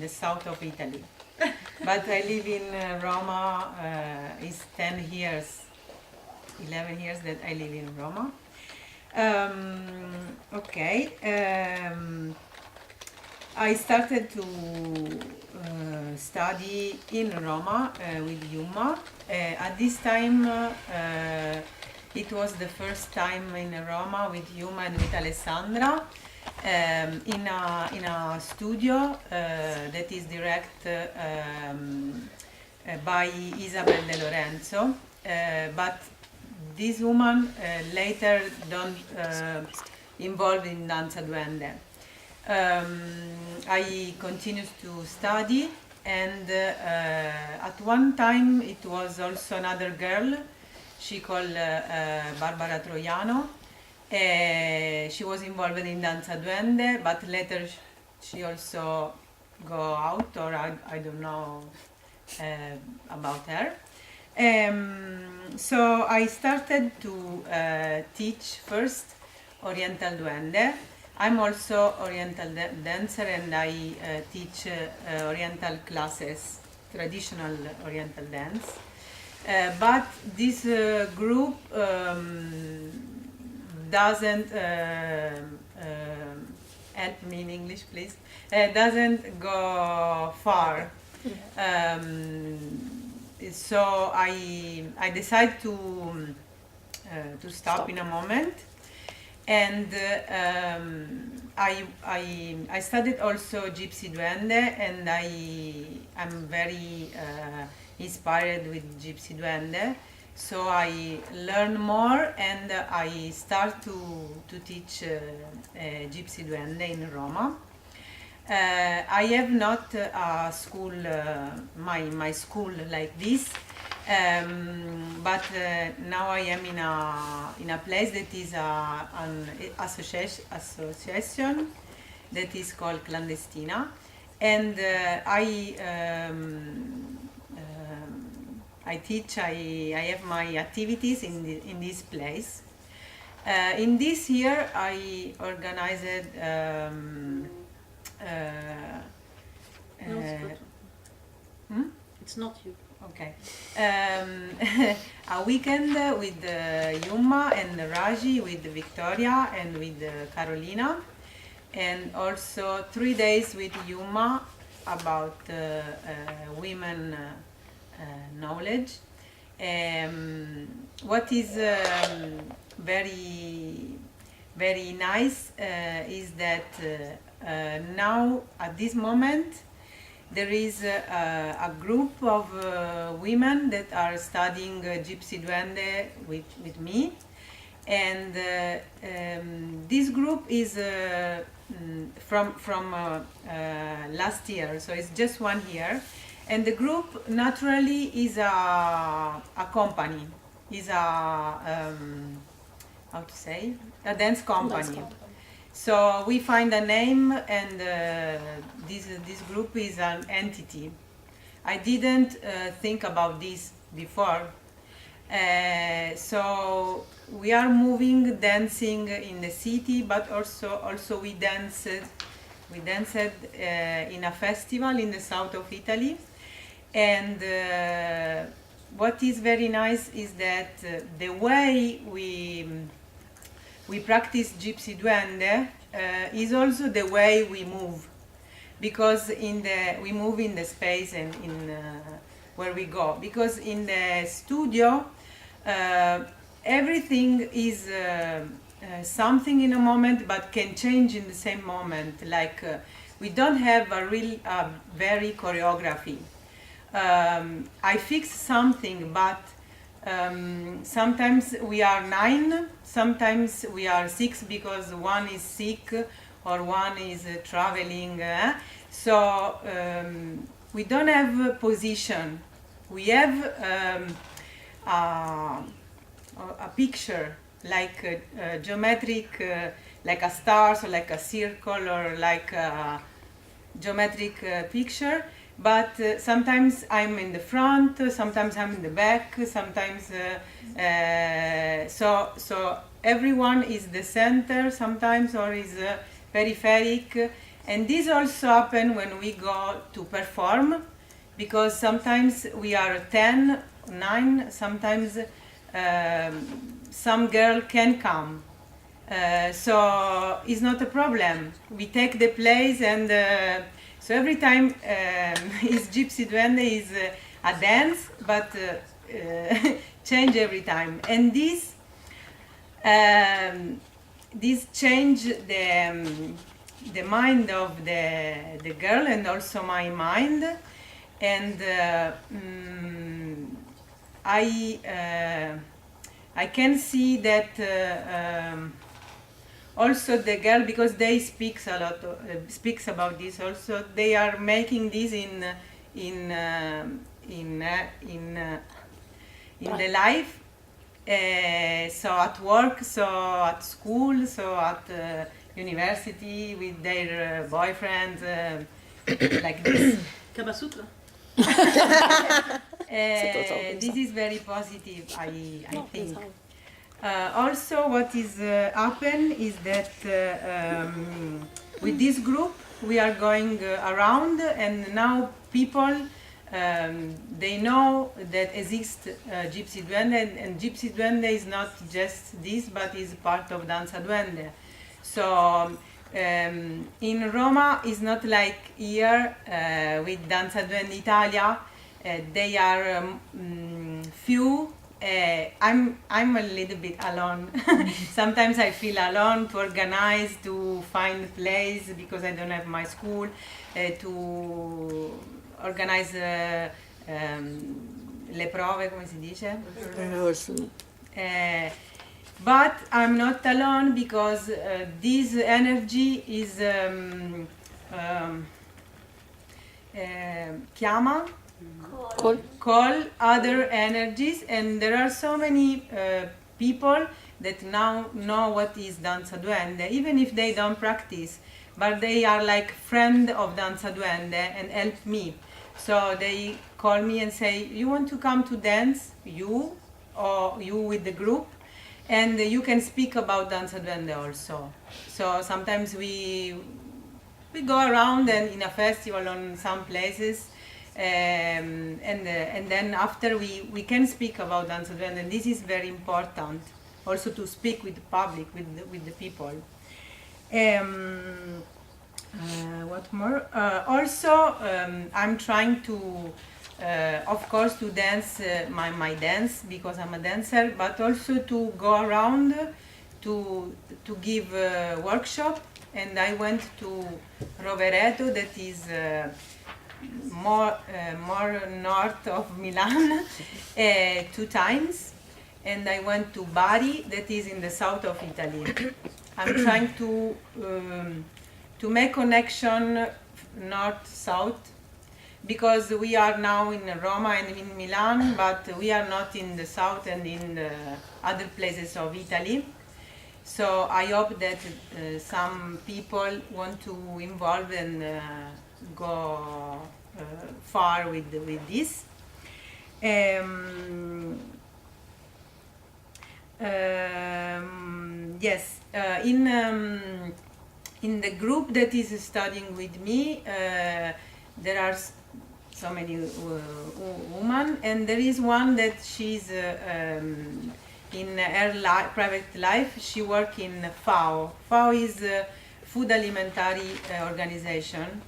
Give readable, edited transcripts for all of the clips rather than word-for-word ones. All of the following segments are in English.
the south of Italy. But I live in Roma. It's 10 years, 11 years that I live in Roma. Okay. I started to study in Roma with Yuma. At this time, it was the first time in Roma with Yuma and with Alessandra in a studio that is direct by Isabel De Lorenzo. But this woman later don't involved in Danza Duende. I continued to study, and at one time it was also another girl, she called Barbara Troiano. She was involved in Danza Duende, but later she also go out, or I don't know about her. So I started to teach first Oriental Duende. I'm also Oriental dancer, and I teach Oriental classes, traditional Oriental dance. But this group doesn't help me in English, please. Doesn't go far. So I decided to stop in a moment. And I studied also Gypsy Duende, and I'm very inspired with Gypsy Duende. So I learn more, and I start to teach Gypsy Duende in Roma. I have not a school, my school like this. But now I am in a place that is an association that is called Clandestina, and I teach. I have my activities in this place. In this year, I organized. No, it's not you. Okay. A weekend with Yuma and Raji, with Victoria and with Carolina, and also 3 days with Yuma about women knowledge. What is very, very nice is that now at this moment there is a group of women that are studying Gypsy Duende with me, and this group is from last year, so it's just 1 year, and the group naturally is a company, is a how to say, a dance company. So we find a name, and this group is an entity. I didn't think about this before. So we are moving, dancing in the city, but also we danced in a festival in the south of Italy. And what is very nice is that the way we practice Gypsy Duende is also the way we move, because we move in the space and in where we go. Because in the studio, everything is something in a moment, but can change in the same moment. Like we don't have a very choreography. I fix something, but sometimes we are 9, sometimes we are 6 because one is sick or one is traveling. So we don't have a position. We have a picture, like a geometric, like a star, or like a circle, or like a geometric picture. But sometimes I'm in the front, sometimes I'm in the back, sometimes so everyone is the center sometimes, or is peripheric, And this also happens when we go to perform, because sometimes we are 10, 9, sometimes some girl can come. So it's not a problem. We take the place, and so every time is Gypsy Duende is a dance, but change every time. And this change the mind of the girl and also my mind, and I can see that also the girl, because they speaks a lot speaks about this also, they are making this in the life. So at work, so at school, so at university with their boyfriends, like this. Kama Sutra. This is very positive, I think. Also, what is happen is that with this group we are going around, and now people they know that exists Gypsy Duende, and Gypsy Duende is not just this, but is part of Danza Duende. So in Roma is not like here with Danza Duende Italia. They are few. I'm a little bit alone. Sometimes I feel alone to organize, to find place, because I don't have my school, to organize le prove, come si dice? But I'm not alone, because this energy is chiama, call other energies, and there are so many people that now know what is Danza Duende, even if they don't practice, but they are like friend of Danza Duende and help me. So they call me and say, you want to come to dance, you or you with the group, and you can speak about Danza Duende also. So sometimes we go around and in a festival on some places, and then after we can speak about Danza Duende, and this is very important also to speak with the public, with the people. What more? Also, I'm trying to, of course, to dance my dance, because I'm a dancer, but also to go around to give a workshop. And I went to Rovereto, that is more north of Milan, 2 times, and I went to Bari, that is in the south of Italy. I'm trying to make connection north-south, because we are now in Roma and in Milan, but we are not in the south and in the other places of Italy. So I hope that some people want to involve and go far with this. Yes, in the group that is studying with me, there are so many women, and there is one that she's in her private life, she works in FAO. FAO is a food alimentary organization.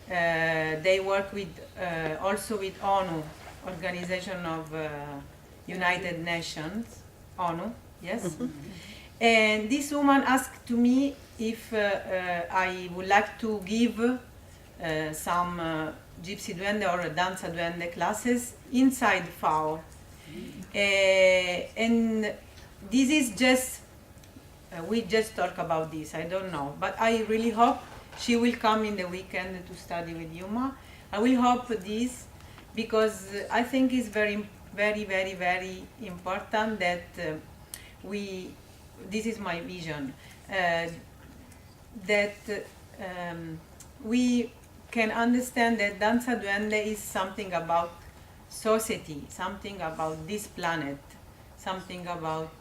They work with also with ONU, Organization of United Nations, ONU, yes. Mm-hmm. And this woman asked to me if I would like to give some Gypsy Duende or Danza Duende classes inside FAO. And this is just, we just talk about this, I don't know. But I really hope she will come in the weekend to study with Yuma. I will hope this, because I think it's very, very, very, very important that this is my vision, that we can understand that Danza Duende is something about society, something about this planet, something about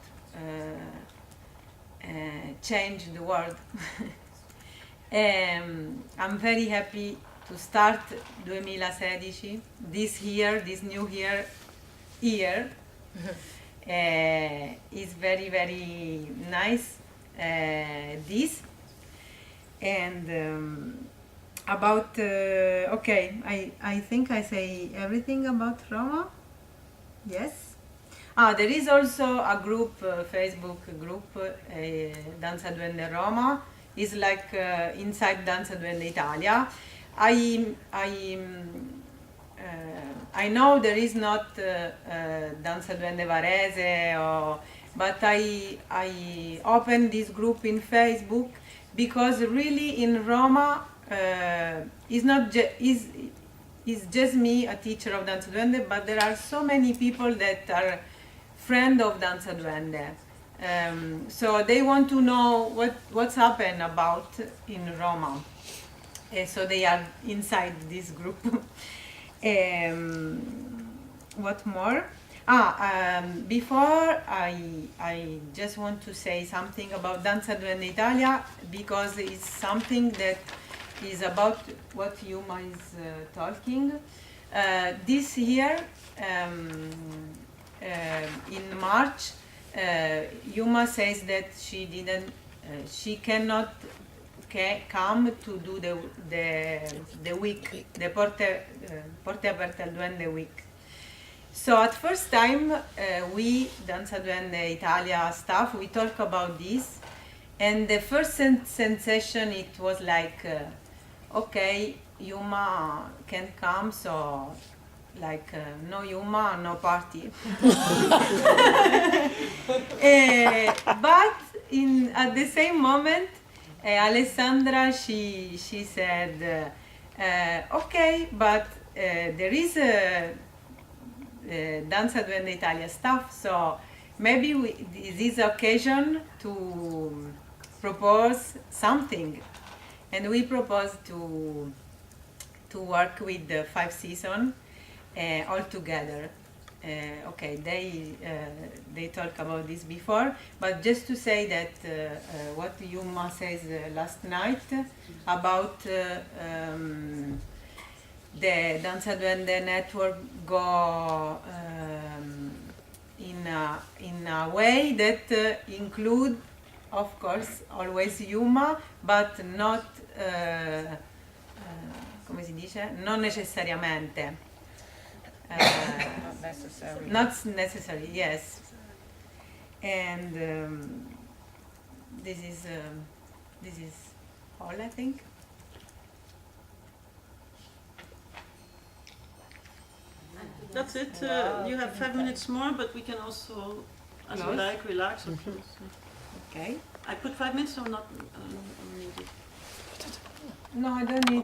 change the world. I'm very happy to start 2016, this year, this new year. Is very, very nice, this. And about, okay, I think I say everything about Roma. Yes. There is also a group, Facebook group, Danza Duende Roma. It's like inside Danza Duende Italia. I know there is not Danza Duende Varese, but I opened this group in Facebook because really in Roma is not is just me, a teacher of Danza Duende, but there are so many people that are friends of Danza Duende. So they want to know what's happened about in Roma. So they are inside this group. What more? Before I just want to say something about Danza Duende Italia, because it's something that is about what Yuma is talking. This year, in March, Yuma says that she cannot come to do the week, the Porte Aperte al Duende week. So at first time, we, Danza Duende Italia staff, we talk about this, and the first sensation, it was like, okay, Yuma can come, so like, no Yuma, no party. But at the same moment, Alessandra, she said, okay, but there is a Danza Duende Italia stuff, so maybe this occasion to propose something, and we proposed to work with the 5 seasons all together. Okay, they talk about this before, but just to say that what Yuma says last night about the Danza Duende network go in a way that include, of course, always Yuma, but not, come si dice? Non necessariamente. Not necessary. Not necessary, yes. And this is all, I think. That's it. You have 5 minutes more, but we can also, as you Close? like, relax. Okay. I put 5 minutes or not needed? No, I don't need.